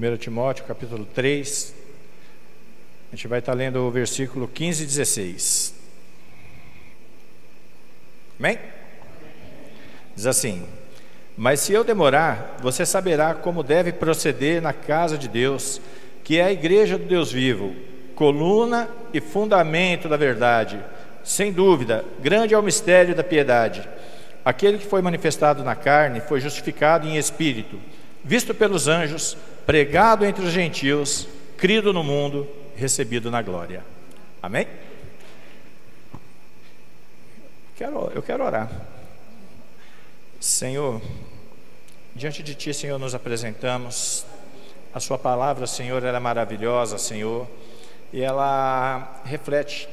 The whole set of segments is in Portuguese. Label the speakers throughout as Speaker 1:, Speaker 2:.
Speaker 1: 1 Timóteo, capítulo 3, a gente vai estar lendo o versículo 15 e 16. Amém? Diz assim: mas se eu demorar, você saberá como deve proceder na casa de Deus, que é a igreja do Deus vivo, coluna e fundamento da verdade. Sem dúvida, grande é o mistério da piedade. Aquele que foi manifestado na carne foi justificado em espírito, visto pelos anjos, pregado entre os gentios, crido no mundo, recebido na glória. Amém? Eu quero orar. Senhor, diante de Ti, Senhor, nos apresentamos. A Sua palavra, Senhor, ela é maravilhosa, Senhor, e ela reflete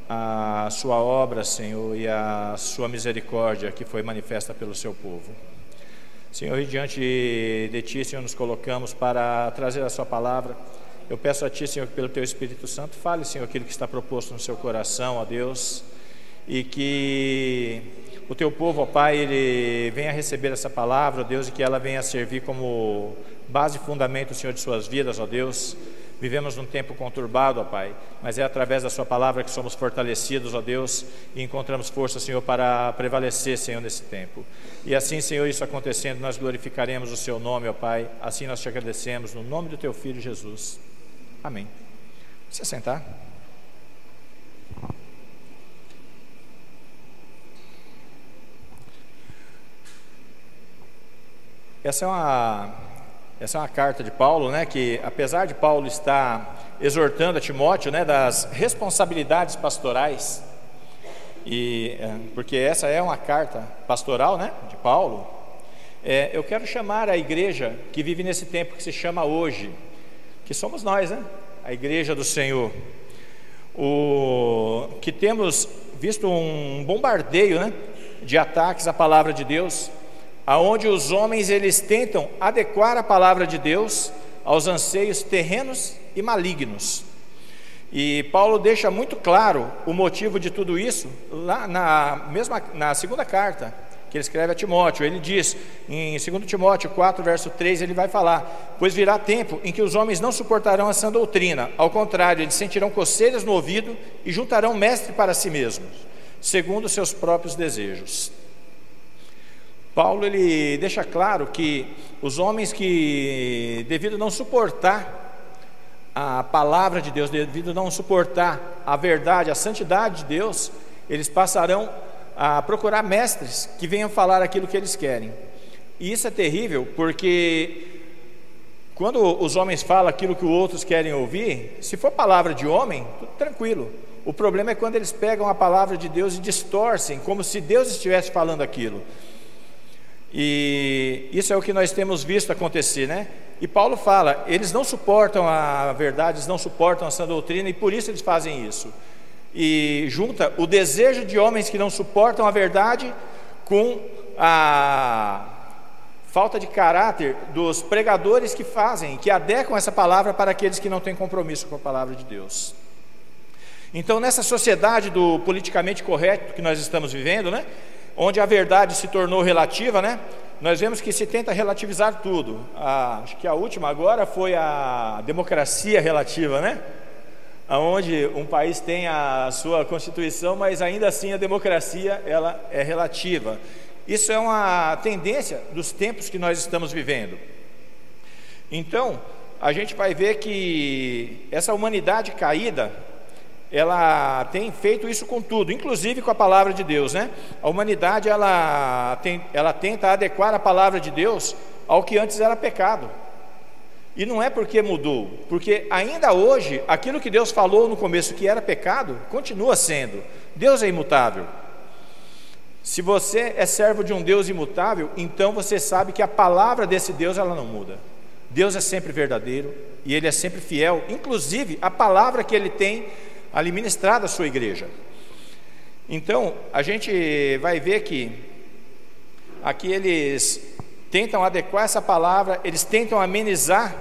Speaker 1: a Sua obra, Senhor, e a Sua misericórdia que foi manifesta pelo Seu povo. Senhor, e diante de Ti, Senhor, nos colocamos para trazer a Sua palavra. Eu peço a Ti, Senhor, que pelo Teu Espírito Santo fale, Senhor, aquilo que está proposto no Seu coração, ó Deus, e que o Teu povo, ó Pai, ele venha receber essa palavra, ó Deus, e que ela venha servir como base e fundamento, Senhor, de suas vidas, ó Deus. Vivemos num tempo conturbado, ó Pai, mas é através da Sua palavra que somos fortalecidos, ó Deus, e encontramos força, Senhor, para prevalecer, Senhor, nesse tempo. E assim, Senhor, isso acontecendo, nós glorificaremos o Seu nome, ó Pai. Assim nós Te agradecemos, no nome do Teu Filho Jesus. Amém. Você sentar? Essa é uma carta de Paulo, né, que apesar de Paulo estar exortando a Timóteo, né, das responsabilidades pastorais, porque essa é uma carta pastoral, né, de Paulo, eu quero chamar a igreja que vive nesse tempo que se chama hoje, que somos nós, né, a igreja do Senhor, que temos visto um bombardeio, né, de ataques à palavra de Deus, aonde os homens eles tentam adequar a palavra de Deus aos anseios terrenos e malignos. E Paulo deixa muito claro o motivo de tudo isso lá na segunda carta que ele escreve a Timóteo. Ele diz em 2 Timóteo 4, verso 3, ele vai falar: pois virá tempo em que os homens não suportarão a sã doutrina, ao contrário, eles sentirão coceiras no ouvido e juntarão mestre para si mesmos, segundo seus próprios desejos. Paulo ele deixa claro que os homens que, devido a não suportar a palavra de Deus, devido a não suportar a verdade, a santidade de Deus, eles passarão a procurar mestres que venham falar aquilo que eles querem. E isso é terrível, porque quando os homens falam aquilo que os outros querem ouvir, se for palavra de homem, tudo tranquilo. O problema é quando eles pegam a palavra de Deus e distorcem, como se Deus estivesse falando aquilo. E isso é o que nós temos visto acontecer, né? E Paulo fala, eles não suportam a verdade, eles não suportam a sã doutrina, e por isso eles fazem isso. E junta o desejo de homens que não suportam a verdade com a falta de caráter dos pregadores que fazem, que adequam essa palavra para aqueles que não têm compromisso com a palavra de Deus. Então, nessa sociedade do politicamente correto que nós estamos vivendo, né, onde a verdade se tornou relativa, né, nós vemos que se tenta relativizar tudo. Acho que a última agora foi a democracia relativa, né, onde um país tem a sua constituição, mas ainda assim a democracia ela é relativa. Isso é uma tendência dos tempos que nós estamos vivendo. Então, a gente vai ver que essa humanidade caída, ela tem feito isso com tudo, inclusive com a palavra de Deus, né? A humanidade ela tenta adequar a palavra de Deus ao que antes era pecado. E não é porque mudou, porque ainda hoje aquilo que Deus falou no começo que era pecado, continua sendo. Deus é imutável. Se você é servo de um Deus imutável, então você sabe que a palavra desse Deus ela não muda. Deus é sempre verdadeiro e Ele é sempre fiel, inclusive a palavra que Ele tem ali ministrado à sua igreja. Então, a gente vai ver que aqui eles tentam adequar essa palavra, eles tentam amenizar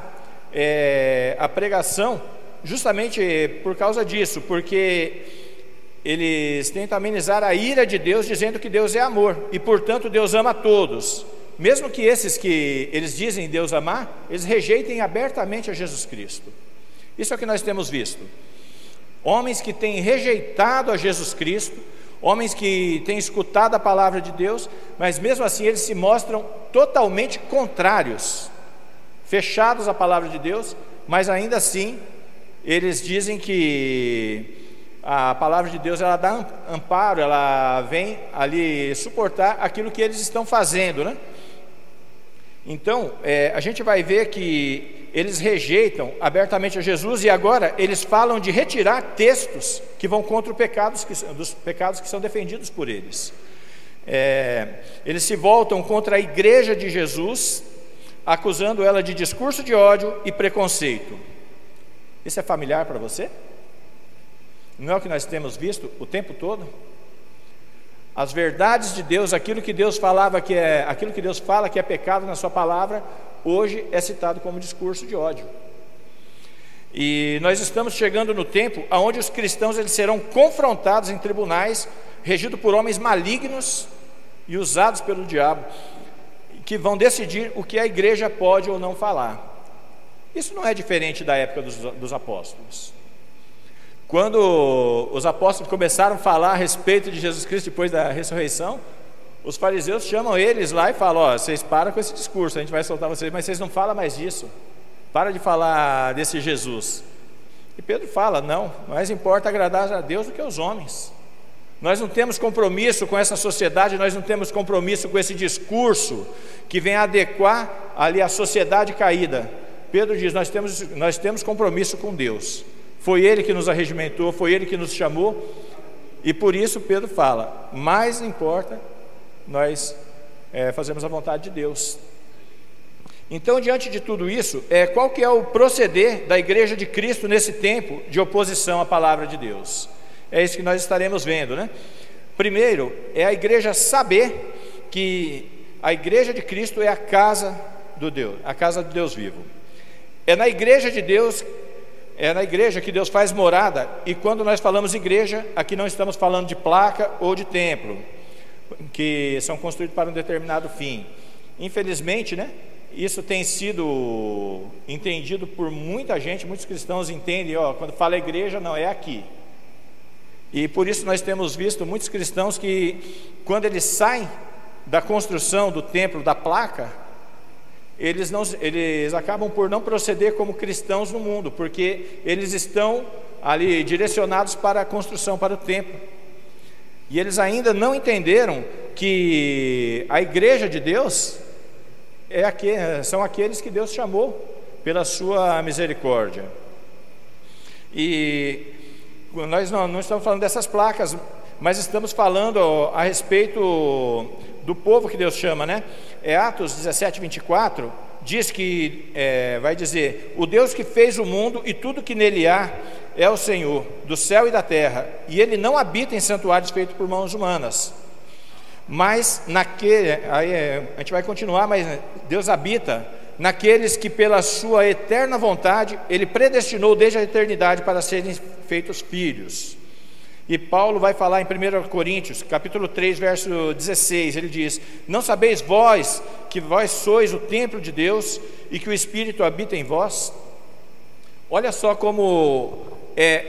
Speaker 1: a pregação, justamente por causa disso, porque eles tentam amenizar a ira de Deus, dizendo que Deus é amor, e portanto Deus ama a todos, mesmo que esses que eles dizem Deus amar, eles rejeitem abertamente a Jesus Cristo. Isso é o que nós temos visto. Homens que têm rejeitado a Jesus Cristo, homens que têm escutado a palavra de Deus, mas mesmo assim eles se mostram totalmente contrários, fechados à palavra de Deus, mas ainda assim eles dizem que a palavra de Deus, ela dá amparo, ela vem ali suportar aquilo que eles estão fazendo, né? Então, a gente vai ver que eles rejeitam abertamente a Jesus, e agora eles falam de retirar textos que vão contra dos pecados que são defendidos por eles. Eles se voltam contra a igreja de Jesus, acusando ela de discurso de ódio e preconceito. Isso é familiar para você? Não é o que nós temos visto o tempo todo? As verdades de Deus, aquilo que Deus fala que é pecado na sua palavra, hoje é citado como discurso de ódio. E nós estamos chegando no tempo onde os cristãos eles serão confrontados em tribunais, regidos por homens malignos e usados pelo diabo, que vão decidir o que a igreja pode ou não falar. Isso não é diferente da época dos apóstolos. Quando os apóstolos começaram a falar a respeito de Jesus Cristo depois da ressurreição, os fariseus chamam eles lá e falam: ó, vocês param com esse discurso, a gente vai soltar vocês, mas vocês não falam mais disso, para de falar desse Jesus. E Pedro fala: não, mais importa agradar a Deus do que aos homens. Nós não temos compromisso com essa sociedade, nós não temos compromisso com esse discurso que vem adequar ali a sociedade caída. Pedro diz: nós temos compromisso com Deus. Foi Ele que nos arregimentou, foi Ele que nos chamou, e por isso Pedro fala: mais importa nós fazermos a vontade de Deus. Então, diante de tudo isso, qual que é o proceder da igreja de Cristo nesse tempo de oposição à palavra de Deus? É isso que nós estaremos vendo, né? Primeiro, é a igreja saber que a igreja de Cristo é a casa do Deus, a casa do Deus vivo. É na igreja de Deus, é na igreja que Deus faz morada. E quando nós falamos igreja, aqui não estamos falando de placa ou de templo, que são construídos para um determinado fim. Infelizmente, né, isso tem sido entendido por muita gente. Muitos cristãos entendem, quando fala igreja, não, é aqui. E por isso nós temos visto muitos cristãos que, quando eles saem da construção do templo, da placa, eles acabam por não proceder como cristãos no mundo, porque eles estão ali direcionados para a construção, para o templo. E eles ainda não entenderam que a igreja de Deus são aqueles que Deus chamou pela sua misericórdia. E nós não estamos falando dessas placas, mas estamos falando a respeito do povo que Deus chama, né? Atos 17, 24 diz que, vai dizer: o Deus que fez o mundo e tudo que nele há é o Senhor do céu e da terra, e Ele não habita em santuários feitos por mãos humanas, mas aí a gente vai continuar, mas Deus habita naqueles que pela sua eterna vontade Ele predestinou desde a eternidade para serem feitos filhos. E Paulo vai falar em 1 Coríntios, capítulo 3, verso 16, ele diz: não sabeis vós que vós sois o templo de Deus e que o Espírito habita em vós? Olha só como é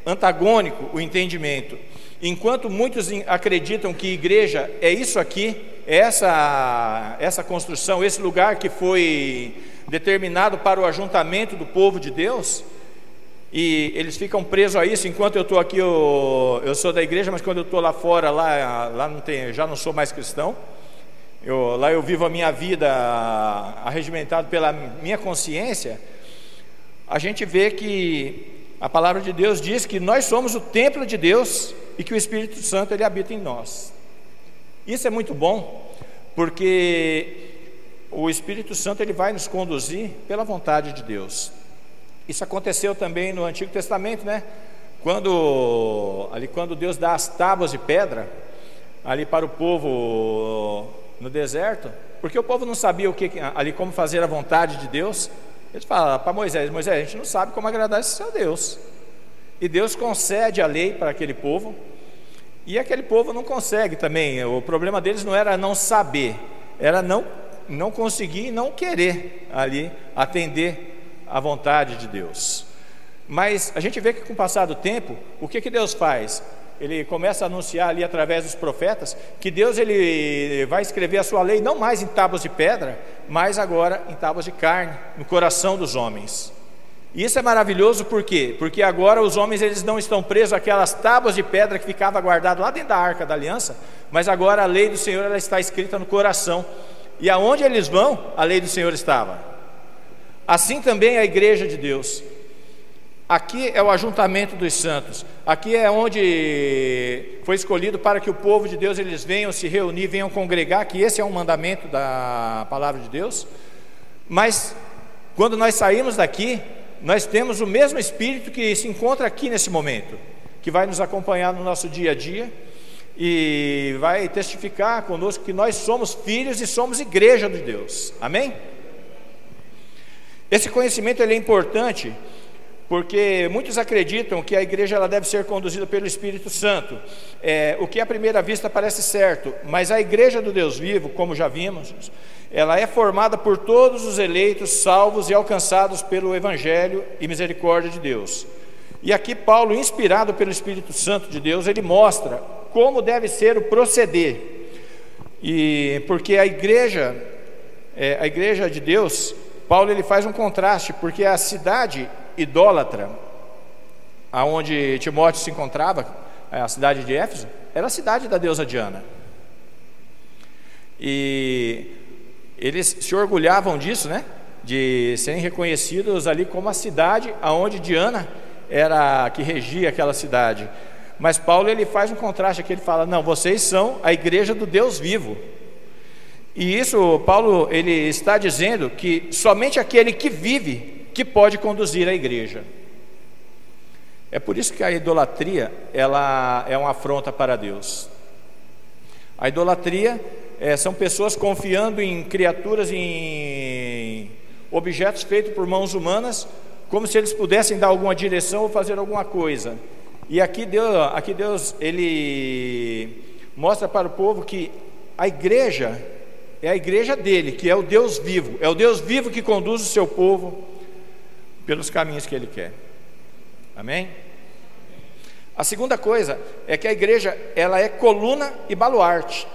Speaker 1: antagônico o entendimento. Enquanto muitos acreditam que igreja é isso aqui, é essa construção, esse lugar que foi determinado para o ajuntamento do povo de Deus, e eles ficam presos a isso. Enquanto eu estou aqui, eu sou da igreja, mas quando eu estou lá fora, lá não tem, já não sou mais cristão. Lá eu vivo a minha vida arregimentado pela minha consciência. A gente vê que a palavra de Deus diz que nós somos o templo de Deus e que o Espírito Santo ele habita em nós. Isso é muito bom, porque o Espírito Santo ele vai nos conduzir pela vontade de Deus. Isso aconteceu também no Antigo Testamento, né? Quando Deus dá as tábuas de pedra ali para o povo no deserto, porque o povo não sabia como fazer a vontade de Deus. Ele fala para Moisés: a gente não sabe como agradar esse seu Deus. E Deus concede a lei para aquele povo, e aquele povo não consegue também. O problema deles não era não saber, era não conseguir e não querer ali atender à vontade de Deus. Mas a gente vê que com o passar do tempo, o que Deus faz? Ele começa a anunciar ali através dos profetas que Deus ele vai escrever a sua lei não mais em tábuas de pedra, mas agora em tábuas de carne, no coração dos homens. E isso é maravilhoso, por quê? Porque agora os homens eles não estão presos àquelas tábuas de pedra que ficava guardado lá dentro da Arca da Aliança, mas agora a lei do Senhor ela está escrita no coração. E aonde eles vão, a lei do Senhor estava. Assim também a igreja de Deus. Aqui é o ajuntamento dos santos. Aqui é onde foi escolhido para que o povo de Deus eles venham se reunir, venham congregar, que esse é um mandamento da palavra de Deus. Mas quando nós saímos daqui, nós temos o mesmo Espírito que se encontra aqui nesse momento, que vai nos acompanhar no nosso dia a dia e vai testificar conosco que nós somos filhos e somos igreja de Deus. Amém? Esse conhecimento ele é importante, porque muitos acreditam que a igreja ela deve ser conduzida pelo Espírito Santo, o que à primeira vista parece certo, mas a igreja do Deus vivo, como já vimos, ela é formada por todos os eleitos, salvos e alcançados pelo Evangelho e misericórdia de Deus. E aqui Paulo, inspirado pelo Espírito Santo de Deus, ele mostra como deve ser o proceder, e porque a igreja de Deus, Paulo ele faz um contraste, porque a cidade idólatra, aonde Timóteo se encontrava, a cidade de Éfeso, era a cidade da deusa Diana, e eles se orgulhavam disso, né? De serem reconhecidos ali como a cidade aonde Diana era que regia aquela cidade. Mas Paulo ele faz um contraste aqui, ele fala: não, vocês são a igreja do Deus vivo. E isso Paulo ele está dizendo que somente aquele que vive que pode conduzir a igreja. É por isso que a idolatria ela é uma afronta para Deus. A idolatria são pessoas confiando em criaturas, em objetos feitos por mãos humanas, como se eles pudessem dar alguma direção ou fazer alguma coisa. E aqui Deus ele mostra para o povo que a igreja é a igreja dele, que é o Deus vivo, é o Deus vivo que conduz o seu povo pelos caminhos que ele quer. Amém? A segunda coisa é que a igreja ela é coluna e baluarte.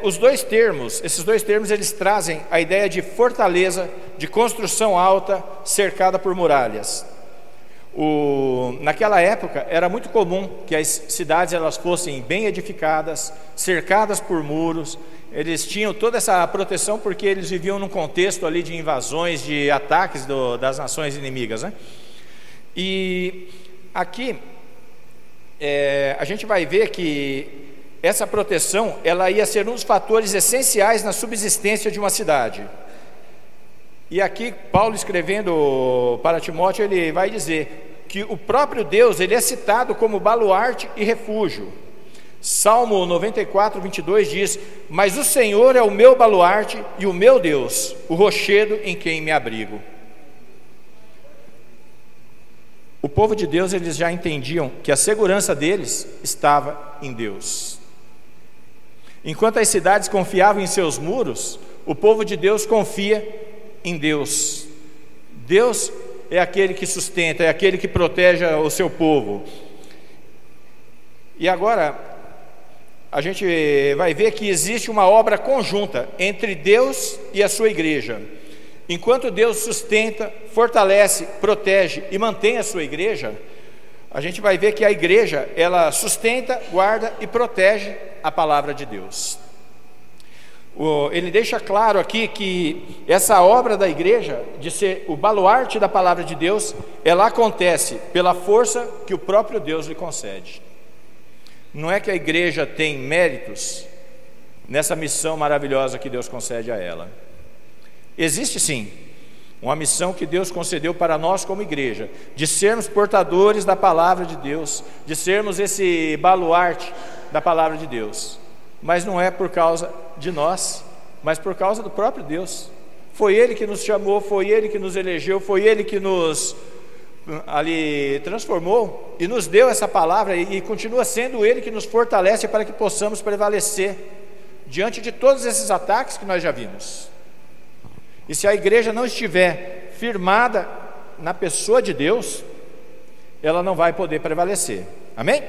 Speaker 1: Esses dois termos eles trazem a ideia de fortaleza, de construção alta, cercada por muralhas. Naquela época era muito comum que as cidades elas fossem bem edificadas, cercadas por muros. Eles tinham toda essa proteção porque eles viviam num contexto ali de invasões, de ataques das nações inimigas, né? E aqui a gente vai ver que essa proteção ela ia ser um dos fatores essenciais na subsistência de uma cidade. E aqui Paulo, escrevendo para Timóteo, ele vai dizer que o próprio Deus ele é citado como baluarte e refúgio. Salmo 94, 22 diz: mas o Senhor é o meu baluarte e o meu Deus, o rochedo em quem me abrigo. O povo de Deus eles já entendiam que a segurança deles estava em Deus. Enquanto as cidades confiavam em seus muros, o povo de Deus confia em Deus. Deus é aquele que sustenta, é aquele que protege o seu povo. E agora a gente vai ver que existe uma obra conjunta entre Deus e a sua igreja. Enquanto Deus sustenta, fortalece, protege e mantém a sua igreja, a gente vai ver que a igreja ela sustenta, guarda e protege a palavra de Deus. Ele deixa claro aqui que essa obra da igreja, de ser o baluarte da palavra de Deus, ela acontece pela força que o próprio Deus lhe concede. Não é que a igreja tem méritos nessa missão maravilhosa que Deus concede a ela. Existe sim uma missão que Deus concedeu para nós como igreja, de sermos portadores da palavra de Deus, de sermos esse baluarte da palavra de Deus. Mas não é por causa de nós, mas por causa do próprio Deus. Foi Ele que nos chamou, foi Ele que nos elegeu, foi Ele que nos ali transformou e nos deu essa palavra, e continua sendo Ele que nos fortalece para que possamos prevalecer diante de todos esses ataques que nós já vimos. E se a igreja não estiver firmada na pessoa de Deus, ela não vai poder prevalecer. Amém?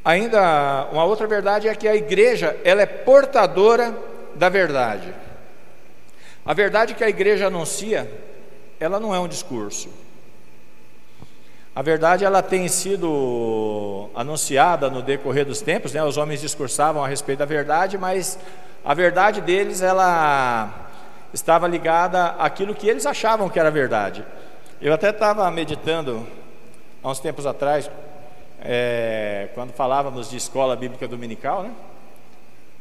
Speaker 1: Ainda uma outra verdade é que a igreja, ela é portadora da verdade. A verdade que a igreja anuncia, ela não é um discurso. A verdade, ela tem sido anunciada no decorrer dos tempos, né? Os homens discursavam a respeito da verdade, mas a verdade deles, ela estava ligada àquilo que eles achavam que era verdade. Eu até estava meditando há uns tempos atrás, quando falávamos de escola bíblica dominical, né?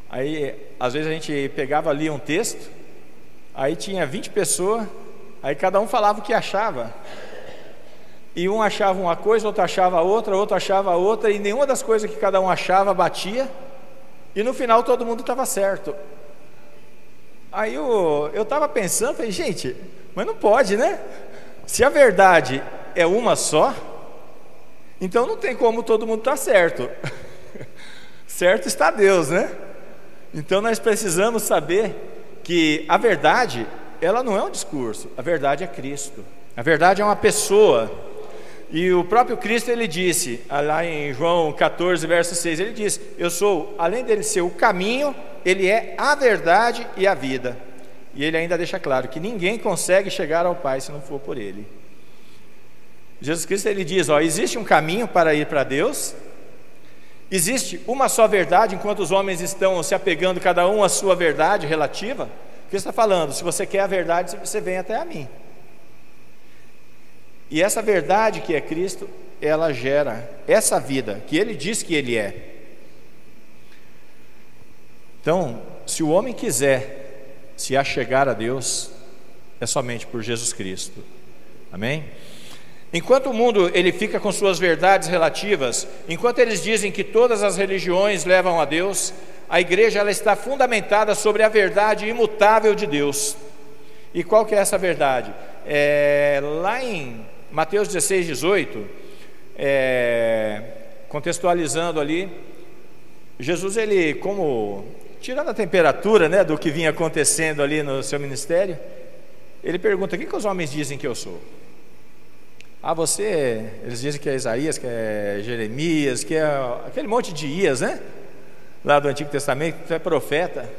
Speaker 1: Aí às vezes a gente pegava ali um texto, aí tinha 20 pessoas, aí cada um falava o que achava, e um achava uma coisa, outro achava outra, outro achava outra, e nenhuma das coisas que cada um achava batia, e no final todo mundo estava certo. Aí eu estava pensando, falei, gente, mas não pode, né? Se a verdade é uma só, então não tem como todo mundo estar certo. Certo está Deus, né? Então nós precisamos saber que a verdade, ela não é um discurso, a verdade é Cristo. A verdade é uma pessoa. E o próprio Cristo, ele disse, lá em João 14, verso 6, ele diz, eu sou, além dele ser o caminho, ele é a verdade e a vida. E ele ainda deixa claro que ninguém consegue chegar ao Pai se não for por ele. Jesus Cristo, ele diz, existe um caminho para ir para Deus, existe uma só verdade, enquanto os homens estão se apegando cada um à sua verdade relativa. Cristo está falando, se você quer a verdade, você vem até a mim. E essa verdade que é Cristo, ela gera essa vida que ele diz que ele é. Então, se o homem quiser se achegar a Deus, é somente por Jesus Cristo. Amém? Enquanto o mundo ele fica com suas verdades relativas, enquanto eles dizem que todas as religiões levam a Deus, a igreja ela está fundamentada sobre a verdade imutável de Deus. E qual que é essa verdade? Lá em Mateus 16, 18, contextualizando ali, Jesus, ele, como tirando a temperatura, né, do que vinha acontecendo ali no seu ministério, ele pergunta, o que os homens dizem que eu sou? Eles dizem que é Isaías, que é Jeremias, que é aquele monte de Ias, né, lá do Antigo Testamento, que é profeta.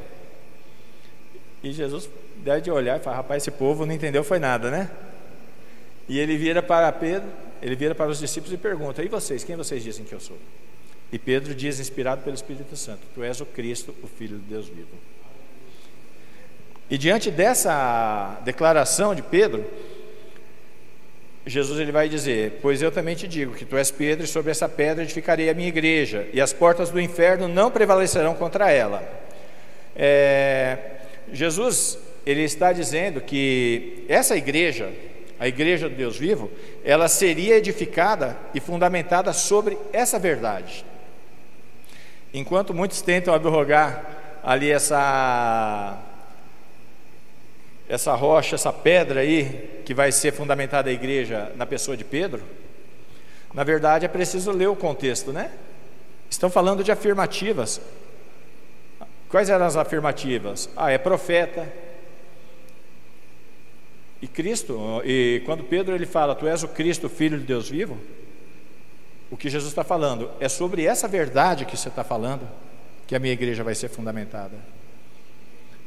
Speaker 1: E Jesus deve de olhar e falar, rapaz, esse povo não entendeu foi nada, né? E ele vira para Pedro, ele vira para os discípulos e pergunta, e vocês, quem vocês dizem que eu sou? E Pedro diz, inspirado pelo Espírito Santo, tu és o Cristo, o Filho de Deus vivo. E diante dessa declaração de Pedro, Jesus ele vai dizer, pois eu também te digo que tu és Pedro, e sobre essa pedra edificarei a minha igreja, e as portas do inferno não prevalecerão contra ela. Jesus, ele está dizendo que essa igreja, a igreja do Deus vivo, ela seria edificada e fundamentada sobre essa verdade. Enquanto muitos tentam abrogar ali essa rocha, essa pedra aí, que vai ser fundamentada a igreja na pessoa de Pedro, na verdade é preciso ler o contexto, né? Estão falando de afirmativas. Quais eram as afirmativas? É profeta. E Cristo, e quando Pedro ele fala, tu és o Cristo, Filho de Deus vivo, o que Jesus está falando é sobre essa verdade que você está falando, que a minha igreja vai ser fundamentada.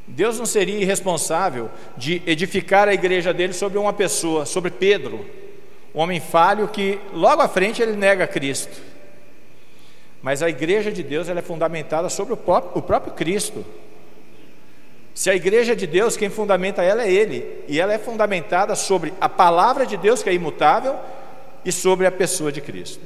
Speaker 1: Deus não seria irresponsável de edificar a igreja dele sobre uma pessoa, sobre Pedro, um homem falho que logo à frente ele nega Cristo. Mas a igreja de Deus ela é fundamentada sobre o próprio Cristo. Se a igreja de Deus, quem fundamenta ela é Ele, e ela é fundamentada sobre a palavra de Deus, que é imutável, e sobre a pessoa de Cristo.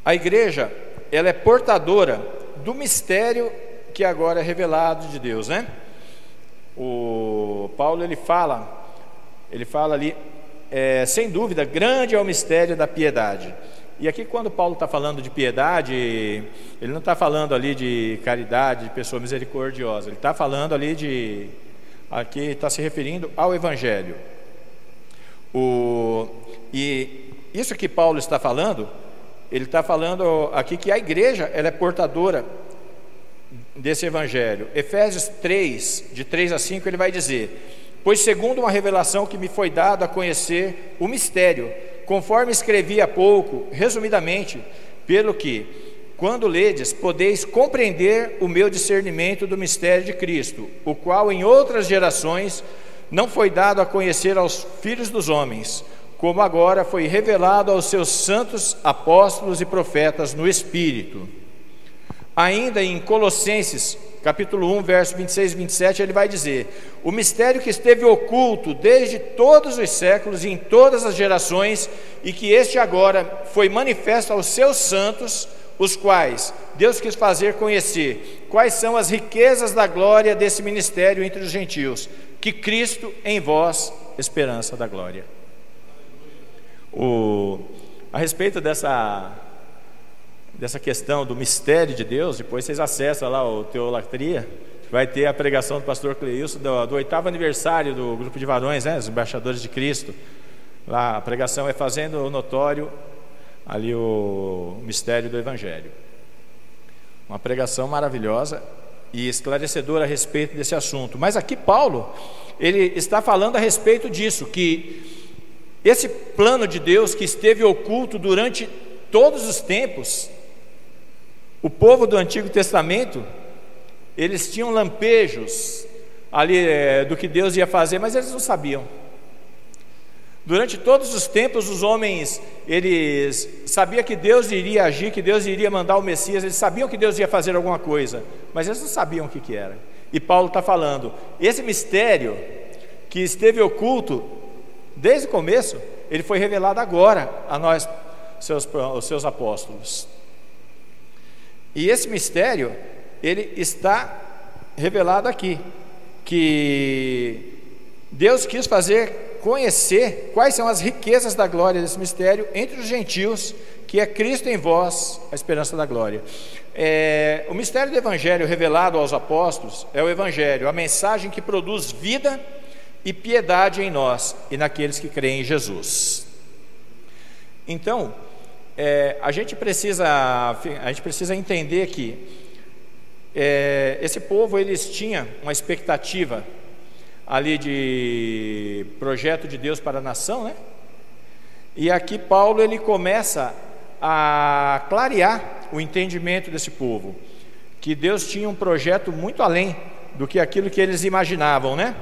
Speaker 1: A igreja, ela é portadora do mistério que agora é revelado de Deus, né? O Paulo ele fala ali, sem dúvida, grande é o mistério da piedade. E aqui quando Paulo está falando de piedade, ele não está falando ali de caridade, de pessoa misericordiosa, ele está falando ali aqui está se referindo ao Evangelho. E isso que Paulo está falando, ele está falando aqui que a igreja, ela é portadora desse evangelho. Efésios 3, de 3 a 5, ele vai dizer: pois segundo uma revelação que me foi dado a conhecer o mistério, conforme escrevi há pouco, resumidamente, pelo que, quando ledes, podeis compreender o meu discernimento do mistério de Cristo, o qual em outras gerações não foi dado a conhecer aos filhos dos homens, como agora foi revelado aos seus santos apóstolos e profetas no Espírito. Ainda em Colossenses, capítulo 1, verso 26 e 27, ele vai dizer: o mistério que esteve oculto desde todos os séculos e em todas as gerações, e que este agora foi manifesto aos seus santos, os quais Deus quis fazer conhecer quais são as riquezas da glória desse ministério entre os gentios, que Cristo em vós, esperança da glória. A respeito dessa questão do mistério de Deus, depois vocês acessam lá o Teolatria, vai ter a pregação do pastor Cleilson do 8º aniversário do grupo de varões, né, os embaixadores de Cristo. Lá a pregação é fazendo notório ali o mistério do Evangelho. Uma pregação maravilhosa e esclarecedora a respeito desse assunto. Mas aqui Paulo, ele está falando a respeito disso, que esse plano de Deus que esteve oculto durante todos os tempos, o povo do Antigo Testamento, eles tinham lampejos ali do que Deus ia fazer, mas eles não sabiam. Durante todos os tempos, os homens, eles sabiam que Deus iria agir, que Deus iria mandar o Messias, eles sabiam que Deus ia fazer alguma coisa, mas eles não sabiam o que era. E Paulo está falando, esse mistério que esteve oculto desde o começo, ele foi revelado agora a nós, os seus apóstolos. E esse mistério, ele está revelado aqui, que Deus quis fazer conhecer quais são as riquezas da glória desse mistério entre os gentios, que é Cristo em vós, a esperança da glória. O mistério do Evangelho revelado aos apóstolos é o Evangelho, a mensagem que produz vida e piedade em nós e naqueles que creem em Jesus. Então, a gente precisa entender que esse povo, eles tinham uma expectativa ali de projeto de Deus para a nação, né? E aqui Paulo, ele começa a clarear o entendimento desse povo, que Deus tinha um projeto muito além do que aquilo que eles imaginavam, né?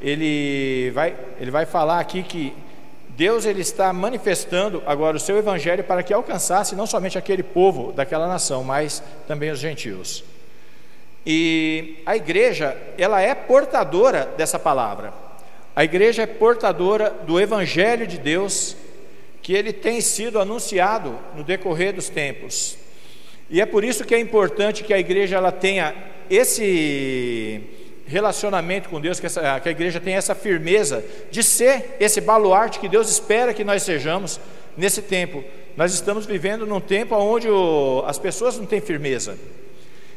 Speaker 1: Ele vai falar aqui que Deus, ele está manifestando agora o seu evangelho para que alcançasse não somente aquele povo daquela nação, mas também os gentios. E a igreja, ela é portadora dessa palavra. A igreja é portadora do evangelho de Deus, que ele tem sido anunciado no decorrer dos tempos. E é por isso que é importante que a igreja, ela tenha esse relacionamento com Deus, que a igreja tenha essa firmeza de ser esse baluarte que Deus espera que nós sejamos nesse tempo. Nós estamos vivendo num tempo onde as pessoas não têm firmeza.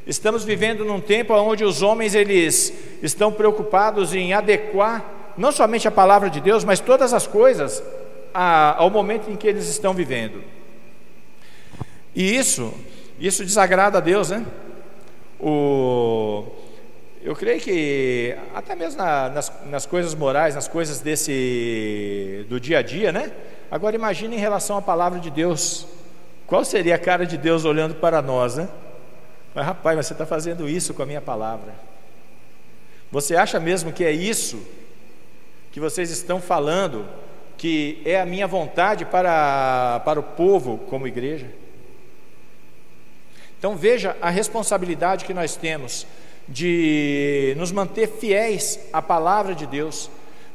Speaker 1: Estamos vivendo num tempo onde os homens, eles estão preocupados em adequar não somente a palavra de Deus, mas todas as coisas ao momento em que eles estão vivendo. E isso desagrada a Deus, né? Eu creio que até mesmo nas coisas morais, nas coisas do dia a dia, né? Agora imagine em relação à palavra de Deus. Qual seria a cara de Deus olhando para nós, né? Mas rapaz, você está fazendo isso com a minha palavra. Você acha mesmo que é isso que vocês estão falando, que é a minha vontade para o povo como igreja? Então veja a responsabilidade que nós temos de nos manter fiéis à palavra de Deus,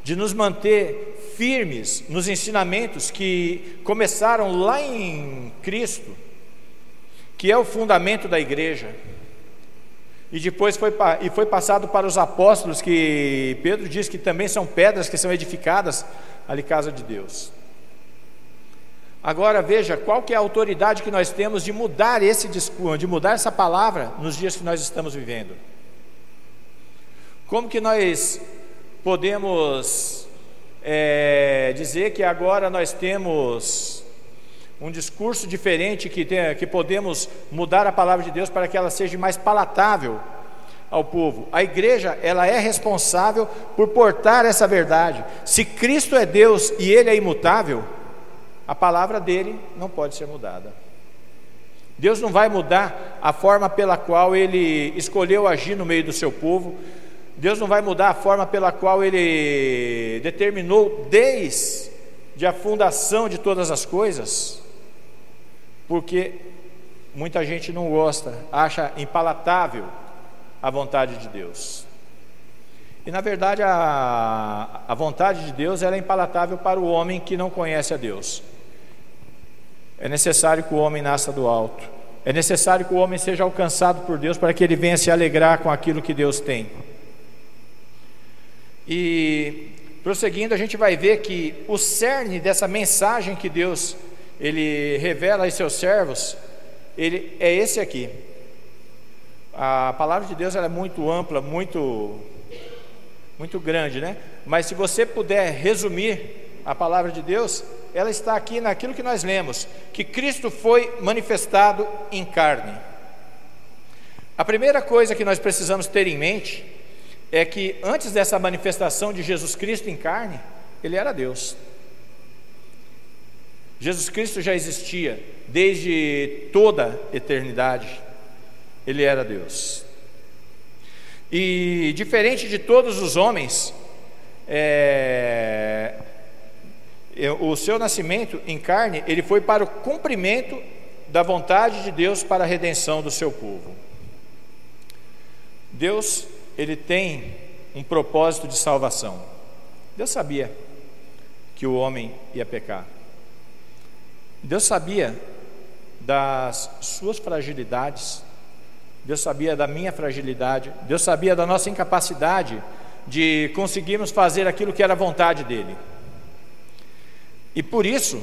Speaker 1: de nos manter firmes nos ensinamentos que começaram lá em Cristo, que é o fundamento da igreja, e depois foi passado para os apóstolos, que Pedro diz que também são pedras que são edificadas ali, casa de Deus. Agora veja qual que é a autoridade que nós temos de mudar esse discurso, de mudar essa palavra nos dias que nós estamos vivendo. Como que nós podemos dizer que agora nós temos um discurso diferente, que podemos mudar a palavra de Deus para que ela seja mais palatável ao povo. A igreja, ela é responsável por portar essa verdade. Se Cristo é Deus e Ele é imutável, a palavra dele não pode ser mudada. Deus não vai mudar a forma pela qual Ele escolheu agir no meio do seu povo. Deus não vai mudar a forma pela qual Ele determinou desde a fundação de todas as coisas, porque muita gente não gosta, acha impalatável a vontade de Deus. E na verdade a vontade de Deus, ela é impalatável para o homem que não conhece a Deus. É necessário que o homem nasça do alto, é necessário que o homem seja alcançado por Deus para que ele venha se alegrar com aquilo que Deus tem. E prosseguindo, a gente vai ver que o cerne dessa mensagem que Deus ele revela aos seus servos, ele é esse aqui. A palavra de Deus ela é muito ampla, muito grande, né? Mas se você puder resumir a palavra de Deus, ela está aqui naquilo que nós lemos, que Cristo foi manifestado em carne. A primeira coisa que nós precisamos ter em mente é que antes dessa manifestação de Jesus Cristo em carne, Ele era Deus. Jesus Cristo já existia desde toda a eternidade. Ele era Deus. E diferente de todos os homens, o seu nascimento em carne, ele foi para o cumprimento da vontade de Deus para a redenção do seu povo. Deus, ele tem um propósito de salvação. Deus sabia que o homem ia pecar. Deus sabia das suas fragilidades. Deus sabia da minha fragilidade. Deus sabia da nossa incapacidade de conseguirmos fazer aquilo que era a vontade dele. E por isso,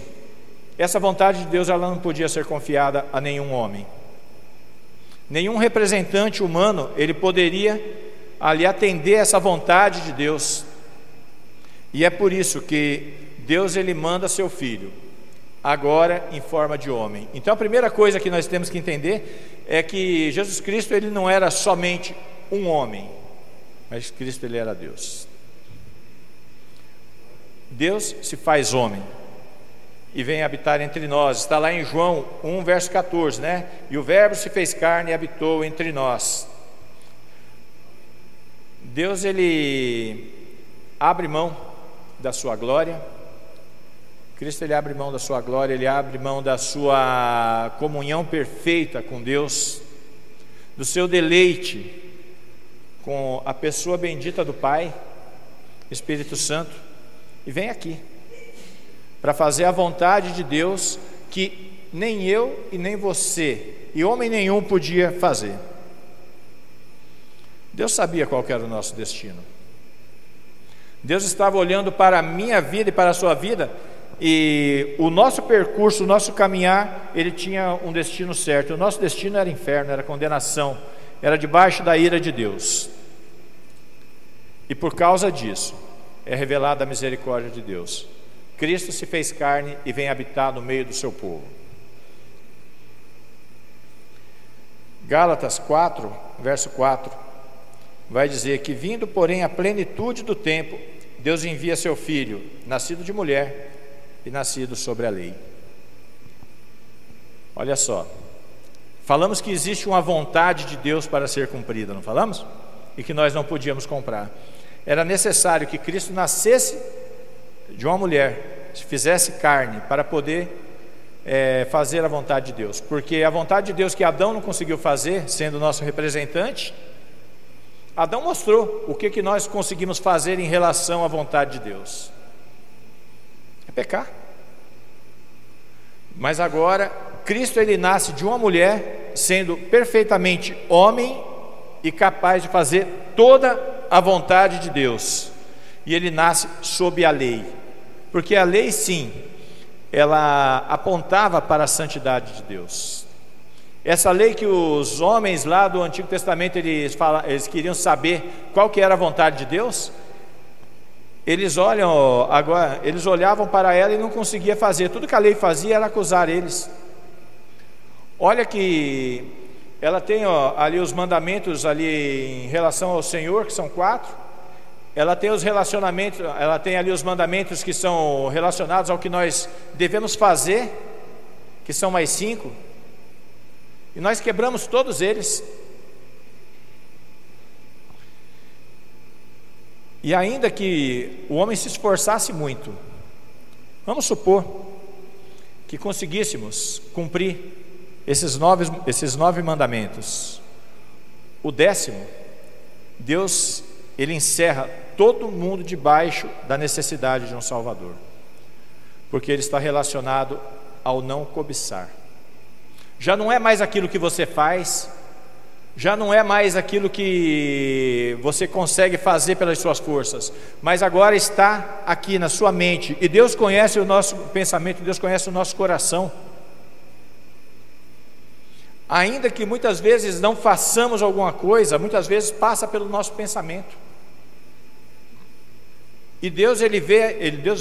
Speaker 1: essa vontade de Deus ela não podia ser confiada a nenhum homem. Nenhum representante humano ele poderia ali atender essa vontade de Deus. E é por isso que Deus ele manda seu filho, agora em forma de homem. Então a primeira coisa que nós temos que entender é que Jesus Cristo ele não era somente um homem, mas Cristo ele era Deus. Deus se faz homem e vem habitar entre nós. Está lá em João 1 verso 14, né? E o verbo se fez carne e habitou entre nós. Deus ele abre mão da sua glória. Cristo ele abre mão da sua glória, ele abre mão da sua comunhão perfeita com Deus, do seu deleite com a pessoa bendita do Pai, Espírito Santo, e vem aqui para fazer a vontade de Deus que nem eu e nem você e homem nenhum podia fazer. Deus sabia qual era o nosso destino. Deus estava olhando para a minha vida e para a sua vida, e o nosso percurso, o nosso caminhar, ele tinha um destino certo. O nosso destino era inferno, era condenação, era debaixo da ira de Deus. E por causa disso é revelada a misericórdia de Deus. Cristo se fez carne e vem habitar no meio do seu povo. Gálatas 4, verso 4, vai dizer que vindo porém a plenitude do tempo, Deus envia seu Filho, nascido de mulher e nascido sobre a lei. Olha só, falamos que existe uma vontade de Deus para ser cumprida, não falamos? E que nós não podíamos comprar. Era necessário que Cristo nascesse de uma mulher, se fizesse carne, para poder fazer a vontade de Deus. Porque a vontade de Deus que Adão não conseguiu fazer, sendo nosso representante, Adão mostrou o que nós conseguimos fazer em relação à vontade de Deus. É pecar. Mas agora Cristo ele nasce de uma mulher, sendo perfeitamente homem e capaz de fazer toda a vontade de Deus. E ele nasce sob a lei, porque a lei sim, ela apontava para a santidade de Deus. Essa lei que os homens lá do Antigo Testamento eles queriam saber qual que era a vontade de Deus, eles olhavam para ela e não conseguiam fazer. Tudo que a lei fazia era acusar eles. Olha que ela tem ali os mandamentos ali em relação ao Senhor, que são 4. Ela tem os relacionamentos, ela tem ali os mandamentos que são relacionados ao que nós devemos fazer, que são mais 5. E nós quebramos todos eles. E ainda que o homem se esforçasse muito, vamos supor que conseguíssemos cumprir esses 9 mandamentos. O 10º, Deus, Ele encerra todo mundo debaixo da necessidade de um Salvador, porque Ele está relacionado ao não cobiçar. Já não é mais aquilo que você faz, já não é mais aquilo que você consegue fazer pelas suas forças, mas agora está aqui na sua mente, e Deus conhece o nosso pensamento, Deus conhece o nosso coração. Ainda que muitas vezes não façamos alguma coisa, muitas vezes passa pelo nosso pensamento. E Deus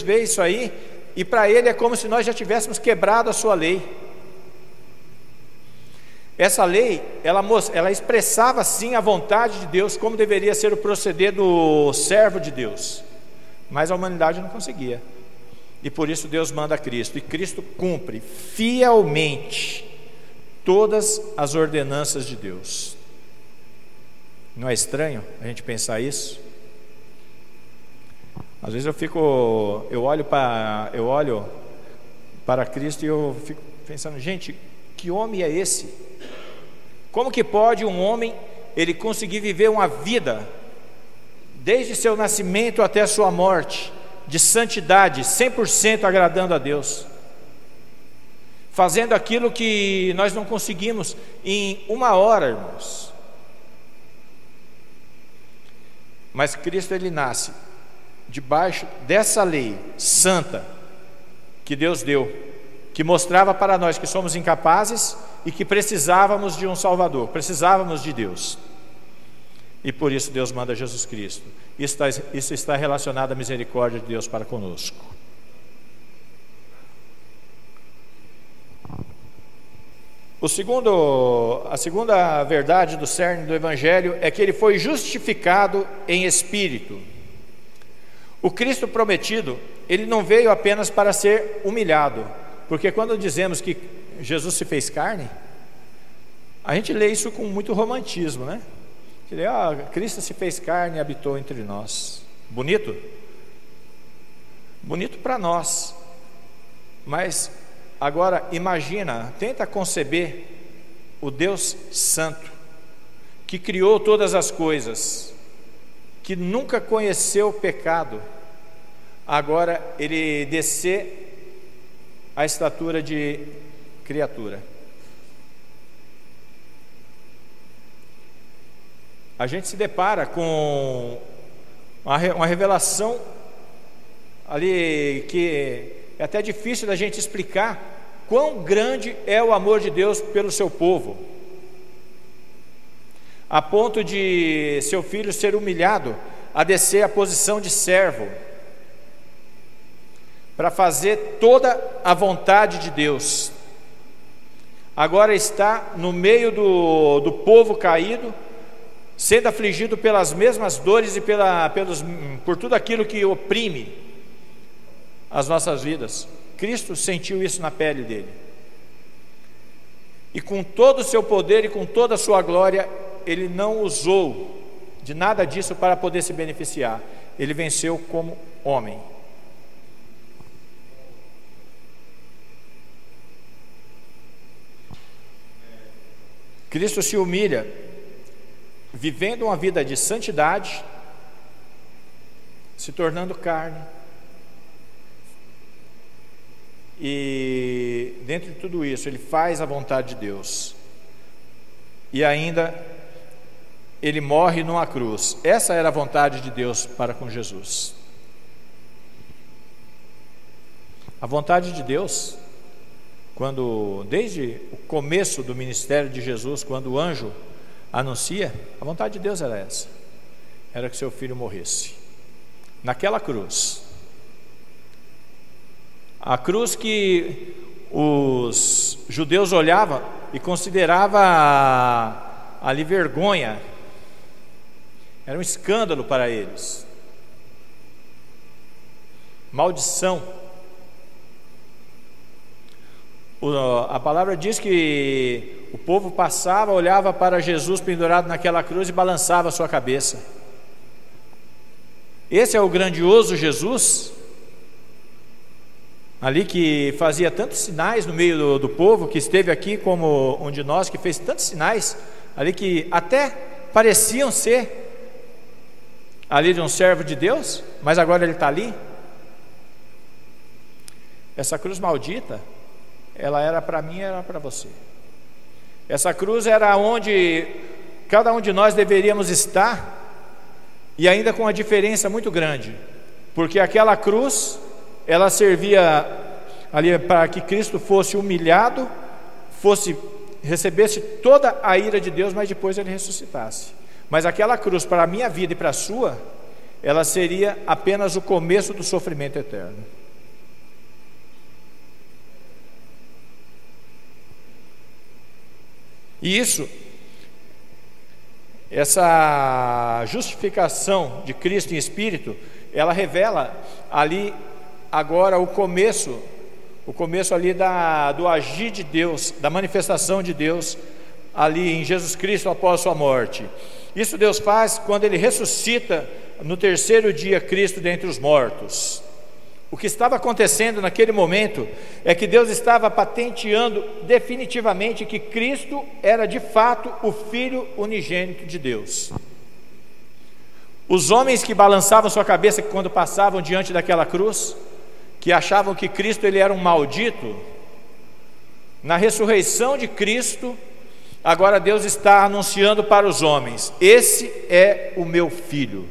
Speaker 1: vê isso aí, e para Ele é como se nós já tivéssemos quebrado a sua lei. Essa lei, ela expressava sim a vontade de Deus, como deveria ser o proceder do servo de Deus, mas a humanidade não conseguia, e por isso Deus manda Cristo, e Cristo cumpre fielmente todas as ordenanças de Deus. Não é estranho a gente pensar isso? Às vezes eu olho para Cristo e eu fico pensando, gente, que homem é esse? Como que pode um homem, ele conseguir viver uma vida, desde seu nascimento até a sua morte, de santidade, 100% agradando a Deus, fazendo aquilo que nós não conseguimos em 1 hora, irmãos? Mas Cristo, Ele nasce debaixo dessa lei santa que Deus deu, que mostrava para nós que somos incapazes e que precisávamos de um Salvador, precisávamos de Deus. E por isso Deus manda Jesus Cristo. Isso está relacionado à misericórdia de Deus para conosco. A segunda verdade do cerne do Evangelho é que Ele foi justificado em espírito. O Cristo prometido, Ele não veio apenas para ser humilhado, porque quando dizemos que Jesus se fez carne, a gente lê isso com muito romantismo, né? Cristo se fez carne e habitou entre nós. Bonito? Bonito para nós. Mas agora imagina, tenta conceber o Deus Santo, que criou todas as coisas, que nunca conheceu o pecado, agora Ele descer a estatura de criatura. A gente se depara com uma revelação ali que é até difícil da gente explicar quão grande é o amor de Deus pelo seu povo, a ponto de seu filho ser humilhado a descer a posição de servo, para fazer toda a vontade de Deus. Agora está no meio do povo caído, sendo afligido pelas mesmas dores e por tudo aquilo que oprime as nossas vidas. Cristo sentiu isso na pele dele. E com todo o seu poder e com toda a sua glória, Ele não usou de nada disso para poder se beneficiar. Ele venceu como homem. Cristo se humilha, vivendo uma vida de santidade, se tornando carne, e dentro de tudo isso Ele faz a vontade de Deus, e ainda Ele morre numa cruz. Essa era a vontade de Deus para com Jesus. A vontade de Deus, desde o começo do ministério de Jesus, quando o anjo anuncia, a vontade de Deus era essa: era que seu filho morresse. naquela cruz. A cruz que os judeus olhavam e consideravam ali vergonha, era um escândalo para eles, maldição. A palavra diz que o povo passava, olhava para Jesus pendurado naquela cruz e balançava a sua cabeça. Esse é o grandioso Jesus, ali que fazia tantos sinais no meio do povo, que esteve aqui como um de nós, que fez tantos sinais, ali que até pareciam ser ali de um servo de Deus, mas agora ele está ali. Essa cruz maldita, ela era para mim, era para você. Essa cruz era onde cada um de nós deveríamos estar, e ainda com uma diferença muito grande, porque aquela cruz, ela servia ali para que Cristo fosse humilhado, recebesse toda a ira de Deus, mas depois ele ressuscitasse. Mas aquela cruz, para a minha vida e para a sua, ela seria apenas o começo do sofrimento eterno. E essa justificação de Cristo em Espírito, ela revela ali agora o começo ali do agir de Deus, da manifestação de Deus ali em Jesus Cristo após sua morte. Isso Deus faz quando Ele ressuscita no terceiro dia Cristo dentre os mortos. O que estava acontecendo naquele momento é que Deus estava patenteando definitivamente que Cristo era de fato o Filho unigênito de Deus. Os homens que balançavam sua cabeça quando passavam diante daquela cruz, que achavam que Cristo ele era um maldito, na ressurreição de Cristo, agora Deus está anunciando para os homens: esse é o meu Filho.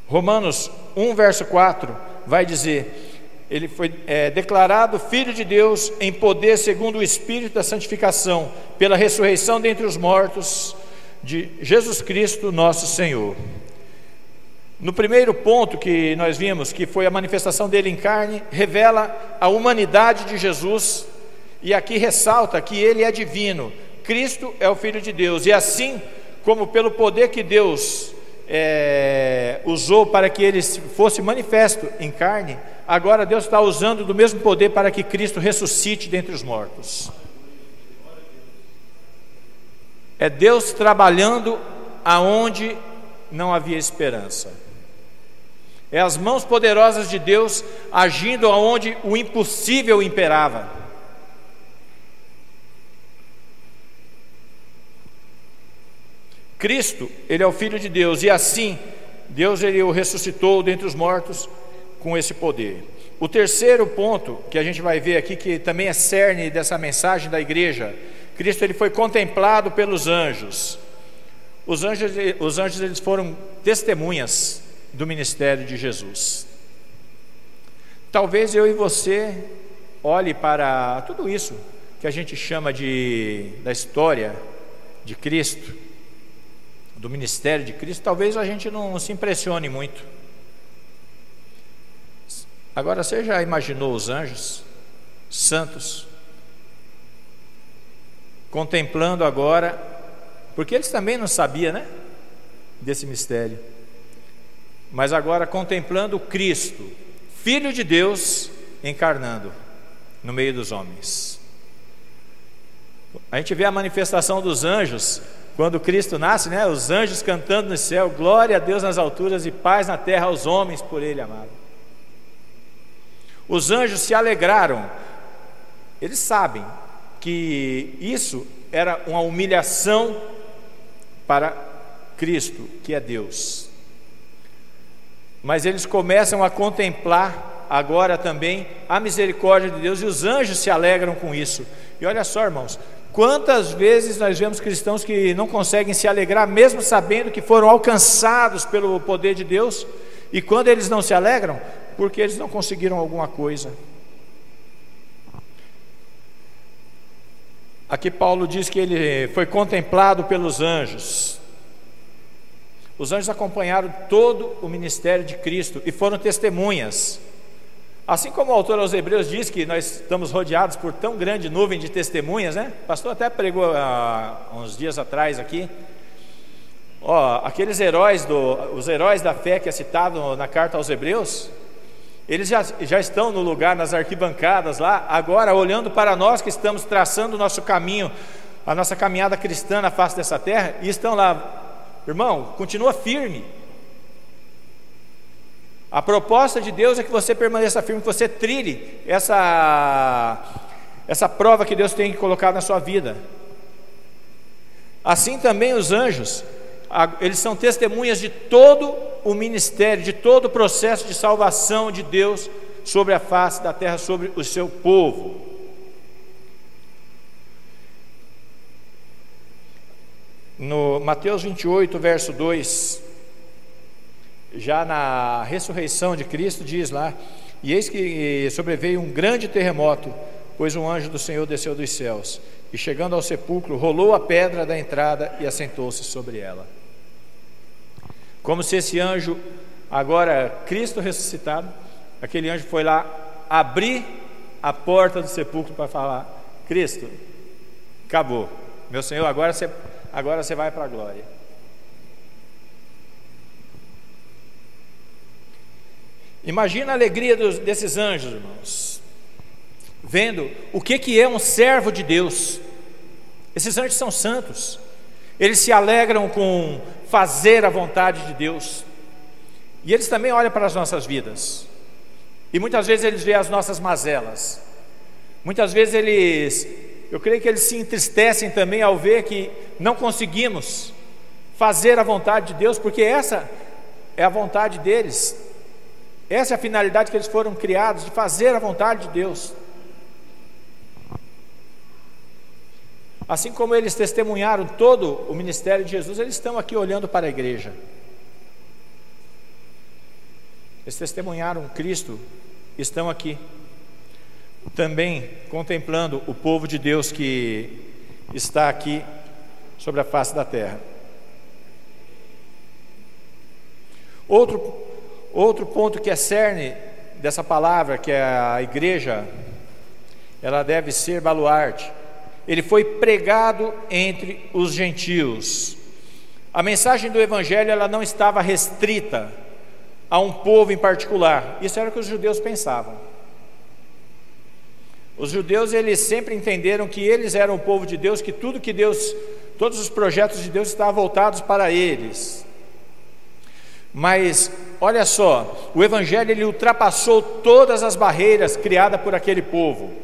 Speaker 1: Romanos 1 verso 4 vai dizer: ele foi declarado Filho de Deus em poder segundo o Espírito da santificação, pela ressurreição dentre os mortos de Jesus Cristo nosso Senhor. No primeiro ponto que nós vimos, que foi a manifestação dele em carne, revela a humanidade de Jesus, e aqui ressalta que ele é divino. Cristo é o Filho de Deus, e assim como pelo poder que Deus usou para que ele fosse manifesto em carne, agora Deus está usando do mesmo poder para que Cristo ressuscite dentre os mortos. É Deus trabalhando aonde não havia esperança. É as mãos poderosas de Deus agindo aonde o impossível imperava. Cristo, ele é o Filho de Deus, e assim Deus ele o ressuscitou dentre os mortos com esse poder. O terceiro ponto que a gente vai ver aqui, que também é cerne dessa mensagem da igreja: Cristo ele foi contemplado pelos anjos. Os anjos eles foram testemunhas do ministério de Jesus. Talvez eu e você olhe para tudo isso que a gente chama da história de Cristo, do ministério de Cristo, talvez a gente não se impressione muito. Agora, você já imaginou os anjos santos contemplando agora, porque eles também não sabiam, né, desse mistério, mas agora contemplando Cristo, Filho de Deus, encarnando no meio dos homens. A gente vê a manifestação dos anjos quando Cristo nasce, né? Os anjos cantando no céu: glória a Deus nas alturas e paz na terra aos homens por Ele amado. Os anjos se alegraram. Eles sabem que isso era uma humilhação para Cristo, que é Deus. Mas eles começam a contemplar agora também a misericórdia de Deus, e os anjos se alegram com isso. E olha só, irmãos, quantas vezes nós vemos cristãos que não conseguem se alegrar, mesmo sabendo que foram alcançados pelo poder de Deus, e quando eles não se alegram, porque eles não conseguiram alguma coisa. Aqui Paulo diz que ele foi contemplado pelos anjos. Os anjos acompanharam todo o ministério de Cristo e foram testemunhas. Assim como o autor aos Hebreus diz que nós estamos rodeados por tão grande nuvem de testemunhas, né? O pastor até pregou há uns dias atrás aqui. Aqueles heróis, os heróis da fé que é citado na carta aos Hebreus, eles já estão no lugar, nas arquibancadas lá, agora olhando para nós que estamos traçando o nosso caminho, a nossa caminhada cristã na face dessa terra, e estão lá, irmão, continua firme. A proposta de Deus é que você permaneça firme, que você trilhe essa prova que Deus tem colocado na sua vida. Assim também os anjos, eles são testemunhas de todo o ministério, de todo o processo de salvação de Deus sobre a face da terra, sobre o seu povo. No Mateus 28, verso 2, já na ressurreição de Cristo, diz lá: e eis que sobreveio um grande terremoto, pois um anjo do Senhor desceu dos céus, e chegando ao sepulcro, rolou a pedra da entrada e assentou-se sobre ela. Como se esse anjo, agora Cristo ressuscitado, aquele anjo foi lá abrir a porta do sepulcro para falar: Cristo, acabou, meu Senhor, agora você vai para a glória. Imagina a alegria desses anjos, irmãos, vendo o que é um servo de Deus. Esses anjos são santos, eles se alegram com fazer a vontade de Deus, e eles também olham para as nossas vidas, e muitas vezes eles veem as nossas mazelas, muitas vezes eu creio que eles se entristecem também ao ver que não conseguimos fazer a vontade de Deus, porque essa é a vontade deles, essa é a finalidade que eles foram criados, de fazer a vontade de Deus. Assim como eles testemunharam todo o ministério de Jesus, eles estão aqui olhando para a igreja. Eles testemunharam Cristo, estão aqui também contemplando o povo de Deus que está aqui sobre a face da terra. Outro ponto que é cerne dessa palavra, que é a igreja, ela deve ser baluarte. Ele foi pregado entre os gentios. A mensagem do evangelho, ela não estava restrita a um povo em particular. Isso era o que os judeus pensavam. Os judeus, eles sempre entenderam que eles eram o povo de Deus, que tudo que Deus, todos os projetos de Deus estavam voltados para eles. Mas olha só, o evangelho, ele ultrapassou todas as barreiras criadas por aquele povo.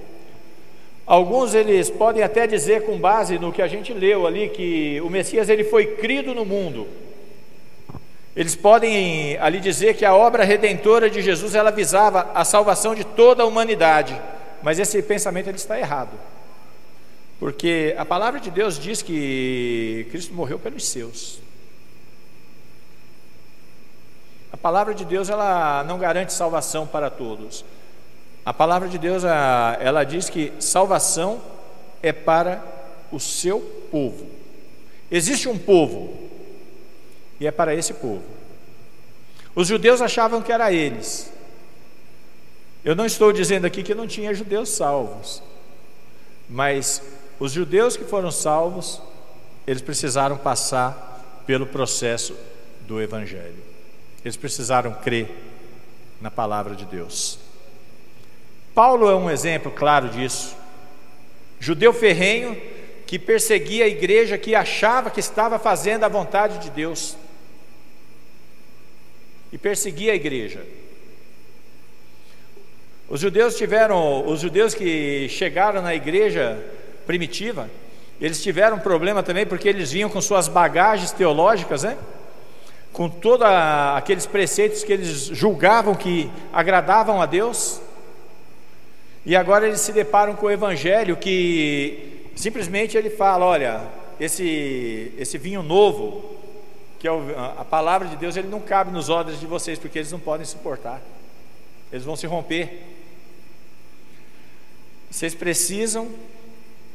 Speaker 1: Alguns eles podem até dizer, com base no que a gente leu ali, que o Messias, ele foi crido no mundo. Eles podem ali dizer que a obra redentora de Jesus, ela visava a salvação de toda a humanidade. Mas esse pensamento, ele está errado, porque a palavra de Deus diz que Cristo morreu pelos seus. A palavra de Deus, ela não garante salvação para todos. A palavra de Deus, ela diz que salvação é para o seu povo. Existe um povo, e é para esse povo. Os judeus achavam que era eles. Eu não estou dizendo aqui que não tinha judeus salvos, mas os judeus que foram salvos, eles precisaram passar pelo processo do evangelho. Eles precisaram crer na palavra de Deus. Paulo é um exemplo claro disso. Judeu ferrenho que perseguia a igreja, que achava que estava fazendo a vontade de Deus, e perseguia a igreja. Os judeus que chegaram na igreja primitiva, eles tiveram um problema também, porque eles vinham com suas bagagens teológicas, né? Com todos aqueles preceitos que eles julgavam que agradavam a Deus, e agora eles se deparam com o evangelho, que simplesmente ele fala: olha, esse vinho novo, que é a palavra de Deus, ele não cabe nos odres de vocês, porque eles não podem suportar, eles vão se romper. Vocês precisam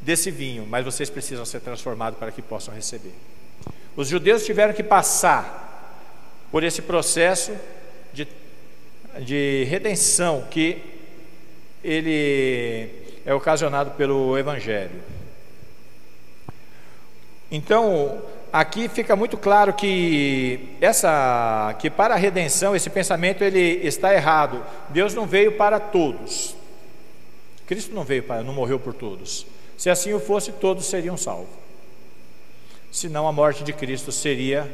Speaker 1: desse vinho, mas vocês precisam ser transformados para que possam receber. Os judeus tiveram que passar por esse processo de redenção que ele é ocasionado pelo Evangelho. Então, aqui fica muito claro que para a redenção, esse pensamento ele está errado. Deus não veio para todos. Cristo não morreu por todos. Se assim o fosse, todos seriam salvos. Senão a morte de Cristo seria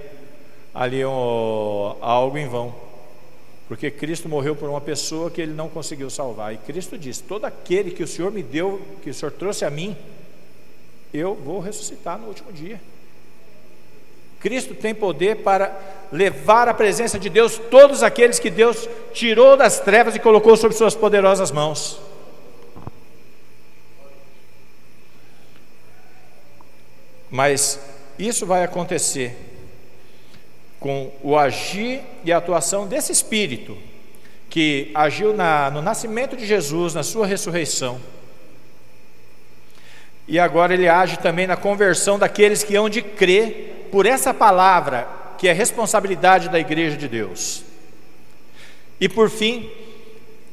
Speaker 1: ali algo em vão. Porque Cristo morreu por uma pessoa que ele não conseguiu salvar. E Cristo disse: todo aquele que o Senhor me deu, que o Senhor trouxe a mim, eu vou ressuscitar no último dia. Cristo tem poder para levar à presença de Deus todos aqueles que Deus tirou das trevas e colocou sob suas poderosas mãos. Mas isso vai acontecer com o agir e a atuação desse Espírito que agiu no nascimento de Jesus, na sua ressurreição, e agora ele age também na conversão daqueles que hão de crer por essa palavra, que é responsabilidade da igreja de Deus. E por fim,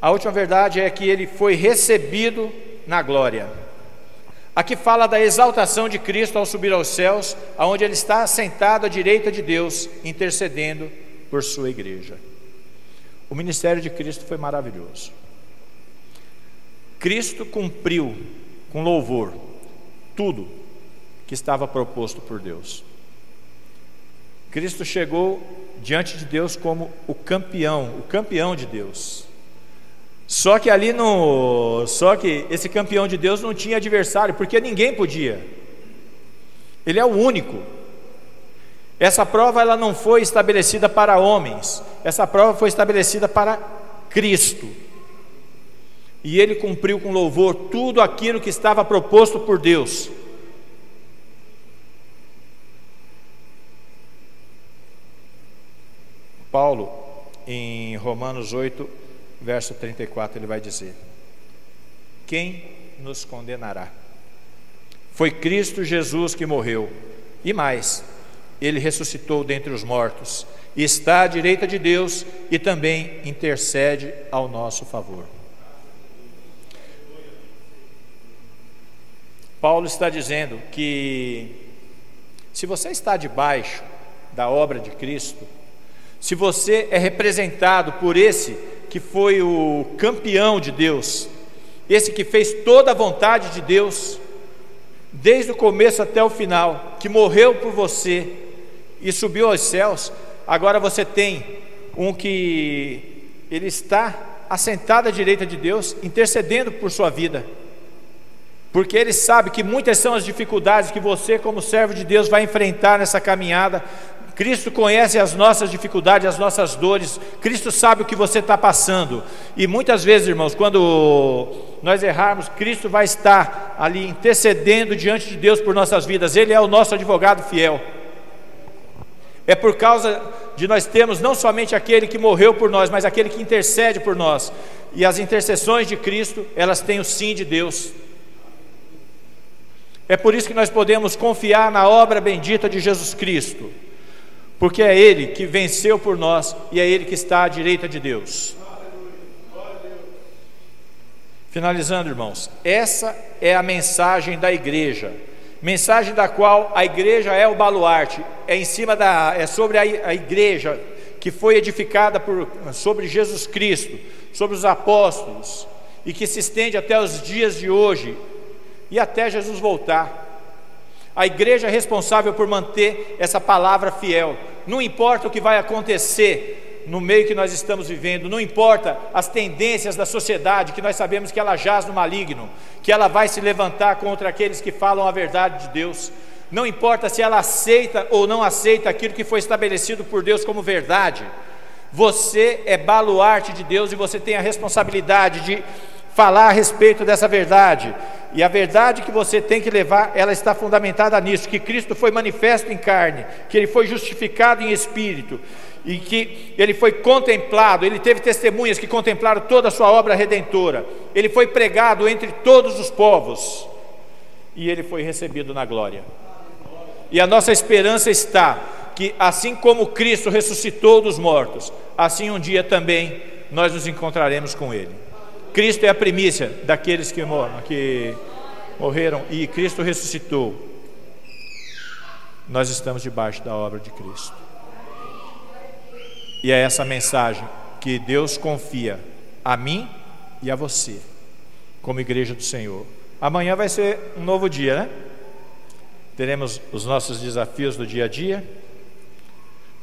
Speaker 1: a última verdade é que ele foi recebido na glória. Aqui fala da exaltação de Cristo ao subir aos céus, aonde ele está sentado à direita de Deus, intercedendo por sua igreja. O ministério de Cristo foi maravilhoso. Cristo cumpriu com louvor tudo que estava proposto por Deus. Cristo chegou diante de Deus como o campeão de Deus. Só que esse campeão de Deus não tinha adversário, porque ninguém podia. Ele é o único. Essa prova ela não foi estabelecida para homens, essa prova foi estabelecida para Cristo. E ele cumpriu com louvor tudo aquilo que estava proposto por Deus. Paulo, em Romanos 8, verso 34, ele vai dizer: quem nos condenará? Foi Cristo Jesus que morreu, e mais, ele ressuscitou dentre os mortos, e está à direita de Deus, e também intercede ao nosso favor. Paulo está dizendo que se você está debaixo da obra de Cristo, se você é representado por esse que foi o campeão de Deus, esse que fez toda a vontade de Deus, desde o começo até o final, que morreu por você e subiu aos céus, agora você tem um que ele está assentado à direita de Deus, intercedendo por sua vida, porque ele sabe que muitas são as dificuldades que você, como servo de Deus, vai enfrentar nessa caminhada. Cristo conhece as nossas dificuldades, as nossas dores. Cristo sabe o que você está passando. E muitas vezes, irmãos, quando nós errarmos, Cristo vai estar ali intercedendo diante de Deus por nossas vidas. Ele é o nosso advogado fiel. É por causa de nós termos não somente aquele que morreu por nós, mas aquele que intercede por nós. E as intercessões de Cristo, elas têm o sim de Deus. É por isso que nós podemos confiar na obra bendita de Jesus Cristo, porque é Ele que venceu por nós e é Ele que está à direita de Deus. Finalizando, irmãos, essa é a mensagem da igreja, mensagem da qual a igreja é o baluarte, é sobre a igreja que foi edificada sobre Jesus Cristo, sobre os apóstolos, e que se estende até os dias de hoje e até Jesus voltar. A igreja é responsável por manter essa palavra fiel. Não importa o que vai acontecer no meio que nós estamos vivendo, não importa as tendências da sociedade, que nós sabemos que ela jaz no maligno, que ela vai se levantar contra aqueles que falam a verdade de Deus. Não importa se ela aceita ou não aceita aquilo que foi estabelecido por Deus como verdade. Você é baluarte de Deus e você tem a responsabilidade de falar a respeito dessa verdade. E a verdade que você tem que levar, ela está fundamentada nisso, que Cristo foi manifesto em carne, que Ele foi justificado em espírito, e que Ele foi contemplado, Ele teve testemunhas que contemplaram toda a sua obra redentora, Ele foi pregado entre todos os povos, e ele foi recebido na glória. E a nossa esperança está que, assim como Cristo ressuscitou dos mortos, assim um dia também nós nos encontraremos com Ele. Cristo é a primícia daqueles que morreram, e Cristo ressuscitou. Nós estamos debaixo da obra de Cristo. E é essa mensagem que Deus confia a mim e a você, como igreja do Senhor. Amanhã vai ser um novo dia, né? Teremos os nossos desafios do dia a dia,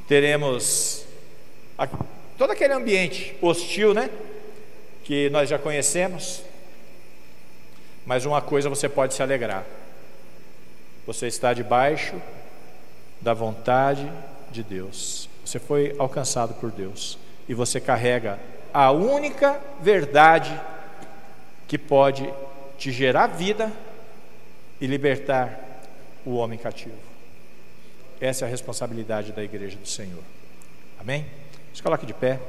Speaker 1: teremos todo aquele ambiente hostil, né? Que nós já conhecemos. Mas uma coisa você pode se alegrar: você está debaixo da vontade de Deus. Você foi alcançado por Deus, e você carrega a única verdade que pode te gerar vida e libertar o homem cativo. Essa é a responsabilidade da igreja do Senhor. Amém? Se coloque de pé.